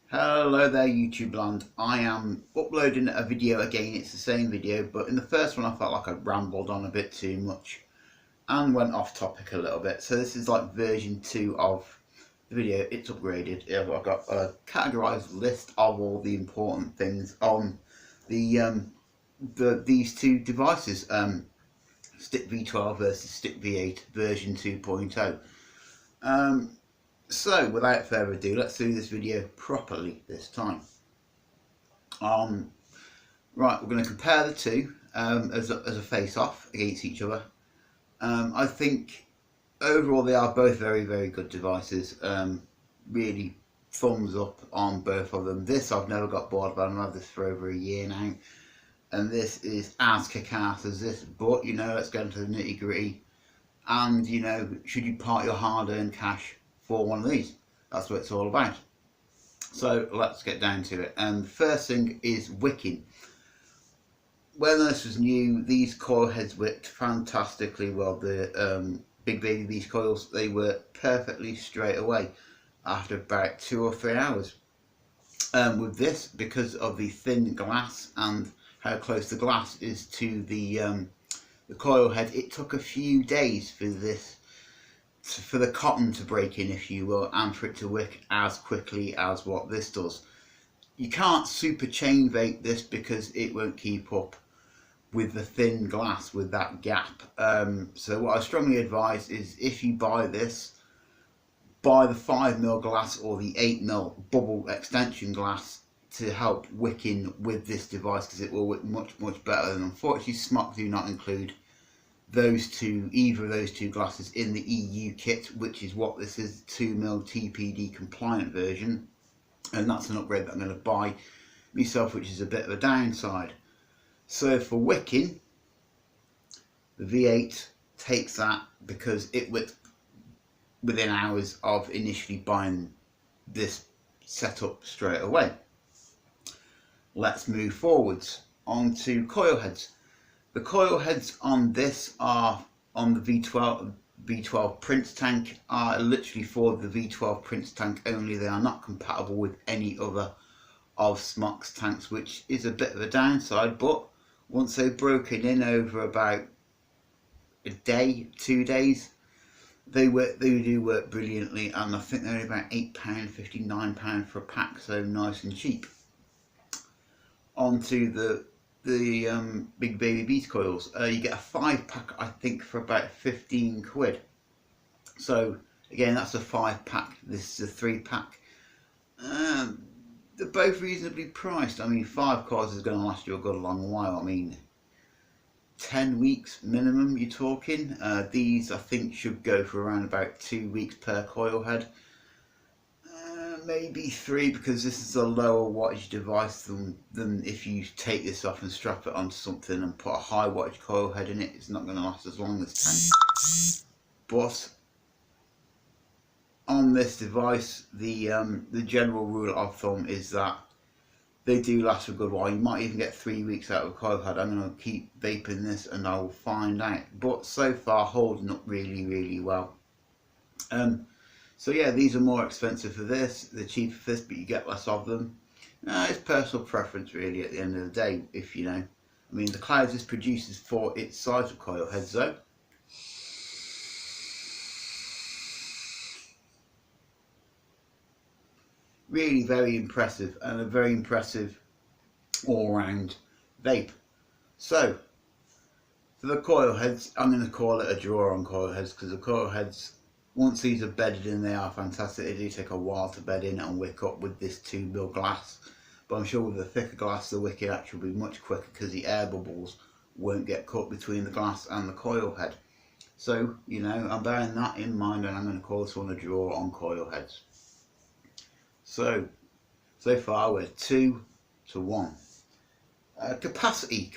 Hello there YouTube land. I am uploading a video again. It's the same video, but in the first one I felt like I rambled on a bit too much and went off topic a little bit. So this is like version 2 of the video. It's upgraded. I've got a categorized list of all the important things on these two devices, Stick V12 versus Stick V8 version 2.0. So without further ado, let's do this video properly this time. Right, we're going to compare the two as a face-off against each other. I think overall they are both very good devices. Really thumbs up on both of them. This I've never got bored of. I've had this for over a year now, and this is as kick-ass as this. But you know, let's get into the nitty-gritty. And you know, should you part your hard-earned cash for one of these? That's what it's all about. So let's get down to it. And the first thing is wicking. When this was new, these coil heads wicked fantastically well. The big baby beast coils, they were perfectly straight away after about 2 or 3 hours. With this, because of the thin glass and how close the glass is to the coil head, it took a few days for the cotton to break in, if you will, and for it to wick as quickly as what this does. You can't super chain vape this because it won't keep up with the thin glass with that gap. So what I strongly advise is, if you buy this, buy the 5mm glass or the 8mm bubble extension glass to help wicking with this device, because it will wick much better. And unfortunately Smok do not include either of those two glasses in the EU kit, which is what this is, 2mm TPD compliant version, and that's an upgrade that I'm going to buy myself, which is a bit of a downside. So for wicking, the V8 takes that because it wicked within hours of initially buying this setup straight away. Let's move forwards onto coil heads. The coil heads on this are on the V12 Prince tank, are literally for the V12 Prince tank only. They are not compatible with any other of Smok's tanks, which is a bit of a downside. But once they've broken in over about a day, 2 days, they do work brilliantly, and I think they're only about £8.50, £9 for a pack, so nice and cheap. Onto the big baby beast coils. You get a 5-pack, I think, for about 15 quid. So again, that's a 5-pack. This is a 3-pack. They're both reasonably priced. I mean, 5 coils is going to last you a good long while. I mean, 10 weeks minimum you're talking. These I think should go for around about 2 weeks per coil head. Maybe 3, because this is a lower wattage device than if you take this off and strap it onto something and put a high wattage coil head in it. It's not going to last as long as 10. But on this device, the general rule of thumb is that they do last a good while. You might even get 3 weeks out of a coil head. I'm going to keep vaping this and I will find out. But so far, holding up really well. So yeah, these are more expensive for this, they're cheaper for this, but you get less of them. It's personal preference really at the end of the day, if you know. I mean, the clouds this produces for its size of coil heads though. Really very impressive, and a very impressive all-round vape. So, for the coil heads, I'm going to call it a draw on coil heads, because the coil heads, once these are bedded in, they are fantastic. They do take a while to bed in and wick up with this 2mm glass, but I'm sure with the thicker glass the wicking actually will be much quicker, because the air bubbles won't get caught between the glass and the coil head. So, you know, I'm bearing that in mind, and I'm going to call this one a draw on coil heads. So far we're 2 to 1. Capacity.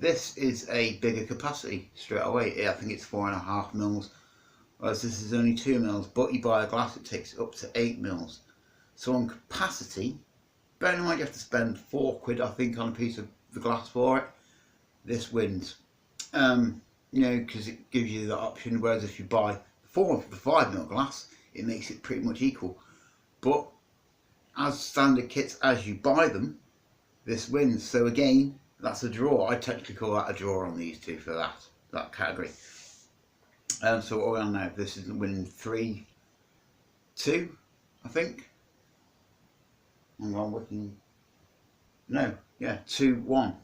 This is a bigger capacity straight away. I think it's 4.5mm. Whereas this is only 2mm, but you buy a glass, it takes up to 8mm. So on capacity, bearing in mind you have to spend 4 quid, I think, on a piece of the glass for it, this wins. You know, because it gives you the option, whereas if you buy the 5mm glass, it makes it pretty much equal. But as standard kits as you buy them, this wins. So again, that's a draw. I technically call that a draw on these two for that category. So what are we on now? This is winning 3-2, I think. Hang on, Wicking. No, yeah, 2-1.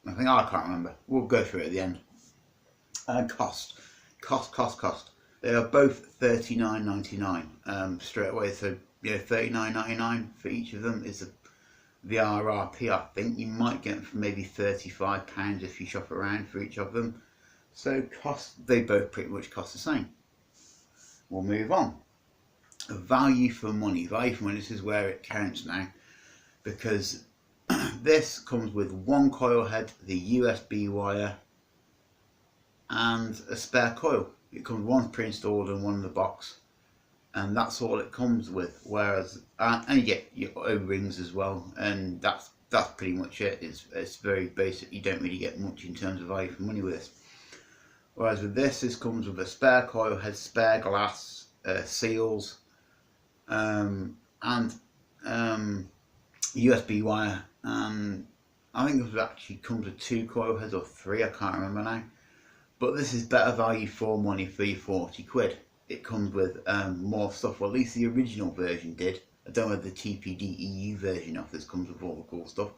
I think, I can't remember. We'll go through it at the end. Cost. They are both $39.99 straight away. So yeah, $39.99 for each of them is the RRP. I think you might get them for maybe £35 if you shop around for each of them. So they both pretty much cost the same. We'll move on. Value for money. This is where it counts now, because this comes with one coil head, the USB wire, and a spare coil. It comes one pre-installed and one in the box, and that's all it comes with. Whereas, and you get your O-rings as well, and that's pretty much it. It's very basic. You don't really get much in terms of value for money with this. Whereas with this comes with a spare coil head, spare glass, seals, and USB wire. I think it actually comes with 2 coil heads or 3. I can't remember now. But this is better value for money for your 40 quid. It comes with more stuff. Well, at least the original version did. I don't know the TPD EU version of this comes with all the cool stuff.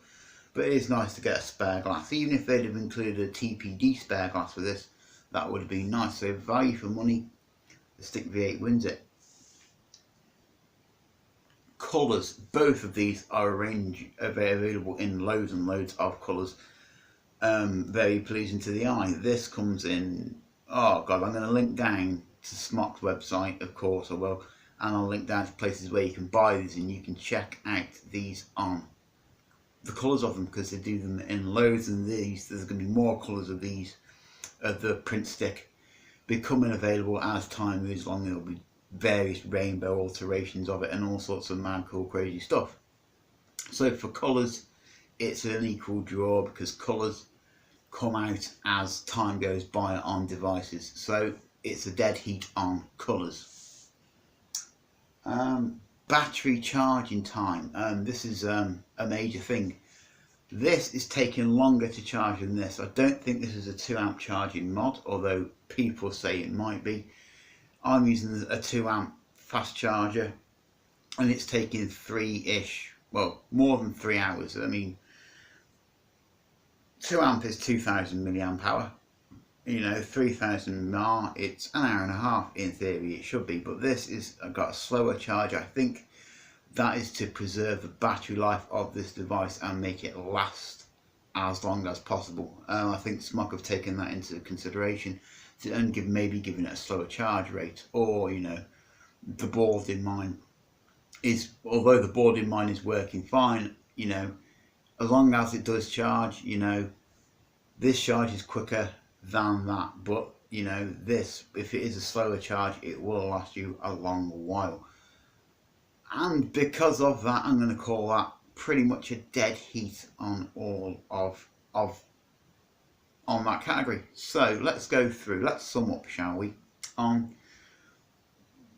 But it is nice to get a spare glass. Even if they'd have included a TPD spare glass with this, that would have been nice. So value for money, the Stick V8 wins it. Colours. Both of these are available in loads and loads of colours. Very pleasing to the eye. This comes in, oh god, I'm going to link down to Smok's website, of course I will, and I'll link down to places where you can buy these and you can check out these on the colours of them, because they do them in loads, and there's going to be more colours of these, of the print stick, becoming available as time moves along. There'll be various rainbow alterations of it and all sorts of mad cool crazy stuff. So for colours, it's an equal draw, because colours come out as time goes by on devices, so it's a dead heat on colours. Battery charging time. This is a major thing. This is taking longer to charge than this. I don't think this is a 2 amp charging mod, although people say it might be. I'm using a 2 amp fast charger, and it's taking 3-ish, well, more than 3 hours. I mean, 2 amp is 2000 milliamp hour. You know, 3000 mAh, it's an hour and a half in theory. It should be, but this is got a slower charge. I think that is to preserve the battery life of this device and make it last as long as possible. I think Smok have taken that into consideration, and maybe giving it a slower charge rate, or you know, the board in mine is, although the board in mine is working fine, you know, as long as it does charge, you know, this charge is quicker than that, but you know, this, if it is a slower charge, it will last you a long while. And because of that, I'm going to call that pretty much a dead heat on all on that category. So let's go through, let's sum up, shall we, on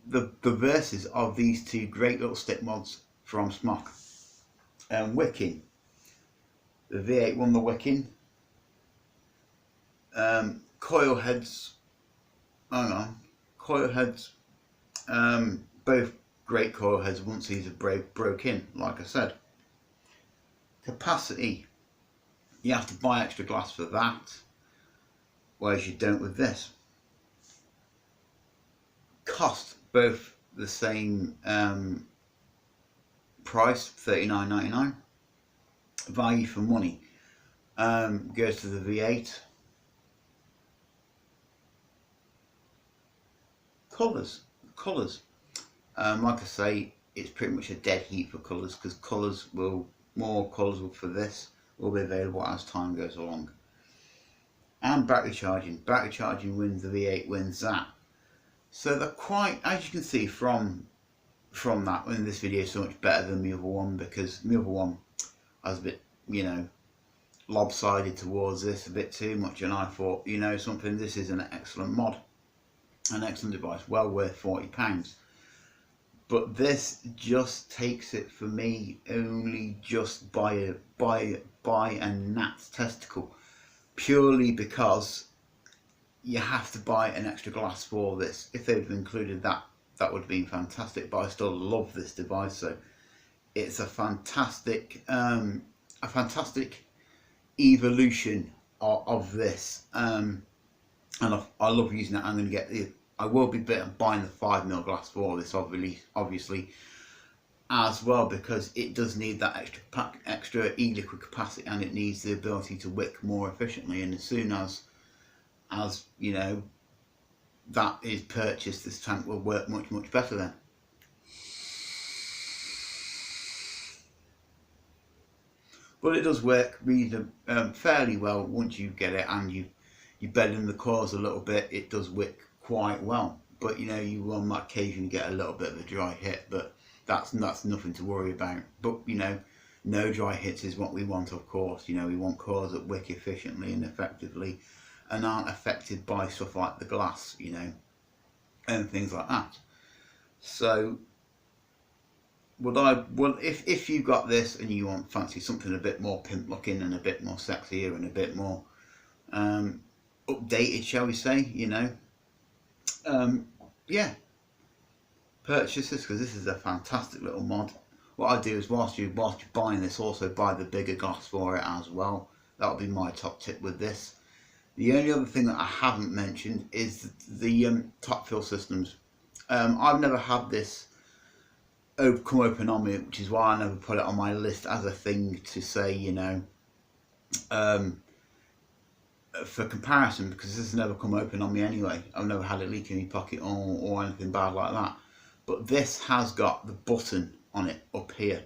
the verses of these two great little stick mods from Smok. Wicking. The V8 won the Wicking. Coil Heads. Hang on. Coil Heads. Both great coil heads once these have broke in, like I said. Capacity. You have to buy extra glass for that, whereas you don't with this. Cost, both the same price, $39.99. Value for money goes to the V8. Colours. Like I say, it's pretty much a dead heat for colours, because more colours for this will be available as time goes along. And battery charging wins, the V8 wins that. So they're quite, as you can see from that, in this video, so much better than the other one, because the other one I was a bit, you know, lopsided towards this a bit too much, and I thought, you know something, this is an excellent mod, an excellent device, well worth £40. But this just takes it for me only just by a gnat's testicle, purely because you have to buy an extra glass for this. If they'd have included that, that would have been fantastic. But I still love this device, so it's a fantastic evolution of this, and I love using it. I'm going to get I will be buying the 5mm glass for this, obviously, as well, because it does need that extra e-liquid capacity, and it needs the ability to wick more efficiently. And as soon as you know that is purchased, this tank will work much better then. But it does work fairly well once you get it and you bed in the coils a little bit. It does wick quite well, but you know, you will on that occasion get a little bit of a dry hit, but that's nothing to worry about. But you know, no dry hits is what we want, of course. You know, we want coils that wick efficiently and effectively and aren't affected by stuff like the glass, you know, and things like that. So if you got this and you fancy something a bit more pimp looking and a bit more sexier and a bit more updated, shall we say, you know, yeah, purchase this, because this is a fantastic little mod. What I do is whilst you're buying this, also buy the bigger glass for it as well. That'll be my top tip with this. The only other thing that I haven't mentioned is the top fill systems. I've never had this come open on me, which is why I never put it on my list as a thing to say, you know, for comparison, because this has never come open on me anyway. I've never had it leak in my pocket or anything bad like that. But this has got the button on it up here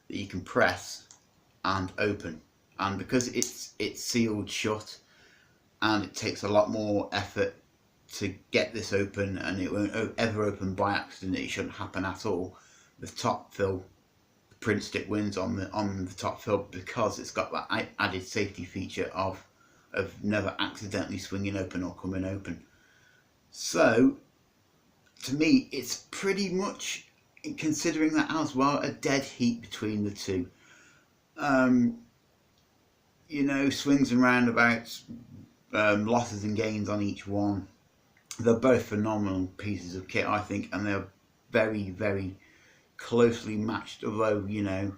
that you can press and open, and because it's sealed shut and it takes a lot more effort to get this open, and it won't ever open by accident. It shouldn't happen at all. The top fill, the print stick wins on the top fill, because it's got that added safety feature of never accidentally swinging open or coming open. So to me, it's pretty much, considering that as well, a dead heat between the two. You know, swings and roundabouts, losses and gains on each one. They're both phenomenal pieces of kit, I think, and they're very closely matched, although, you know,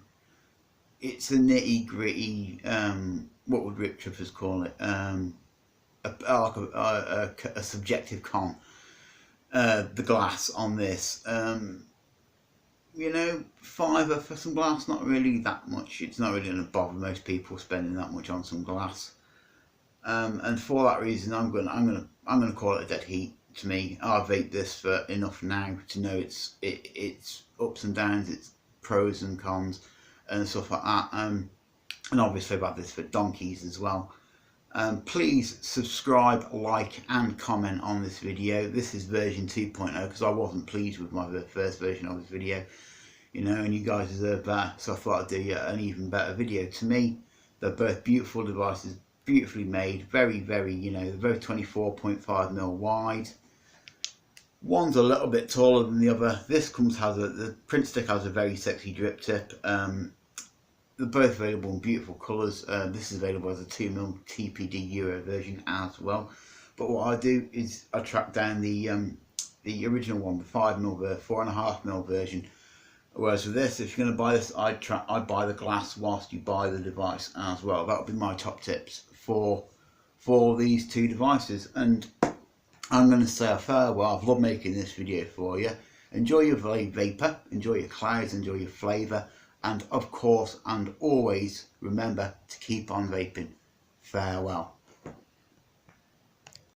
it's a nitty gritty, what would Rip Trippers call it, a subjective con, the glass on this. You know, £5 for some glass, not really that much. It's not really going to bother most people spending that much on some glass, and for that reason, I'm gonna call it a dead heat. To me, I've vaped this for enough now to know its ups and downs, its pros and cons, and stuff like that. And obviously, I've had this for donkeys as well. Please subscribe, like, and comment on this video. This is version 2.0 because I wasn't pleased with my first version of this video, you know, and you guys deserve better. So I thought I'd do an even better video. To me, they're both beautiful devices, beautifully made, very, you know, they're both 24.5mm wide. One's a little bit taller than the other. This the print stick has a very sexy drip tip. They're both available in beautiful colours. This is available as a 2mm TPD Euro version as well. But what I do is I track down the original one, the 5mm, the 4.5mm version. Whereas with this, if you're going to buy this, I'd buy the glass whilst you buy the device as well. That would be my top tips for these two devices. And I'm going to say a farewell. I've loved making this video for you. Enjoy your vapor, enjoy your clouds, enjoy your flavour, and of course and always remember to keep on vaping. Farewell.